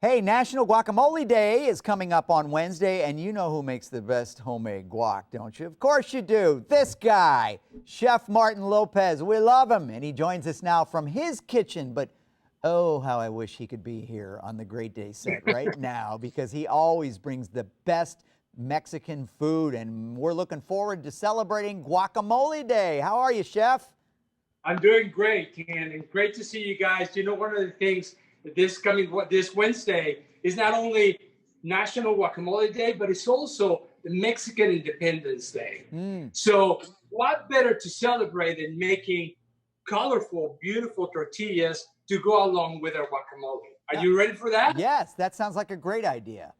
Hey, National Guacamole Day is coming up on Wednesday, and you know who makes the best homemade guac, don't you? Of course you do. This guy, Chef Martin Lopez. We love him, and he joins us now from his kitchen. But oh, how I wish he could be here on the Great Day set right now, because he always brings the best Mexican food, and we're looking forward to celebrating Guacamole Day. How are you, Chef? I'm doing great, Ken, and great to see you guys. You know, one of the things this Wednesday is not only National Guacamole Day, but it's also the Mexican Independence Day. So what better to celebrate than making colorful, beautiful tortillas to go along with our guacamole? Are you ready for that? Yes, that sounds like a great idea.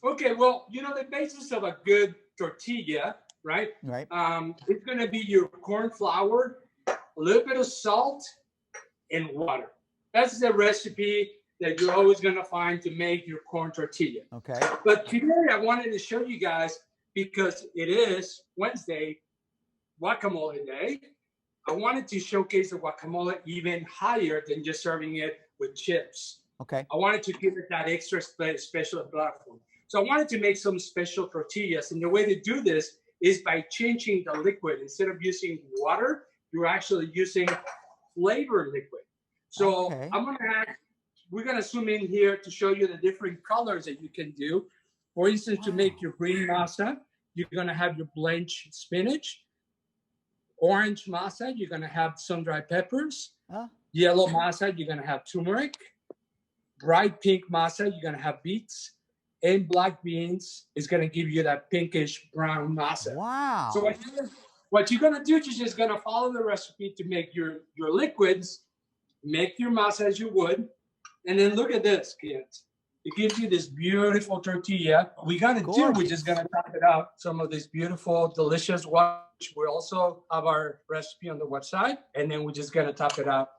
Okay, well, you know, the basis of a good tortilla, right? Right. It's going to be your corn flour, a little bit of salt, and water. That's the recipe that you're always going to find to make your corn tortilla. Okay. But today I wanted to show you guys, because it is Wednesday, Guacamole Day, I wanted to showcase the guacamole even higher than just serving it with chips. Okay. I wanted to give it that extra special platform. So I wanted to make some special tortillas. And the way to do this is by changing the liquid. Instead of using water, you're actually using flavor liquid. So okay. we're gonna zoom in here to show you the different colors that you can do. For instance, to make your green masa, you're gonna have your blanched spinach. Orange masa, you're gonna have sun-dried peppers. Yellow masa, you're gonna have turmeric. Bright pink masa, you're gonna have beets. And black beans is gonna give you that pinkish brown masa. Wow. So what you're gonna do is you're just gonna follow the recipe to make your liquids. Make your masa as you would, and then look at this, kids. It gives you this beautiful tortilla. We're just gonna top it out. Some of this beautiful, delicious water. We also have our recipe on the website, and then we're just gonna top it out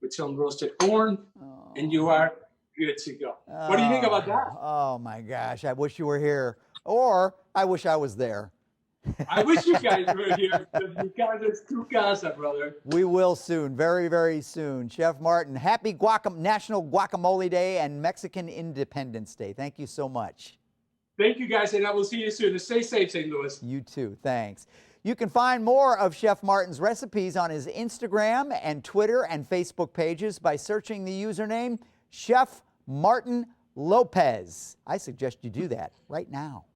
with some roasted corn, and you are good to go. What do you think about that? Oh my gosh, I wish you were here, or I wish I was there. I wish you guys were here, because it's tu casa, brother. We will soon, very, very soon. Chef Martin, happy National Guacamole Day and Mexican Independence Day. Thank you so much. Thank you, guys, and I will see you soon. Stay safe, St. Louis. You too, thanks. You can find more of Chef Martin's recipes on his Instagram and Twitter and Facebook pages by searching the username Chef Martin Lopez. I suggest you do that right now.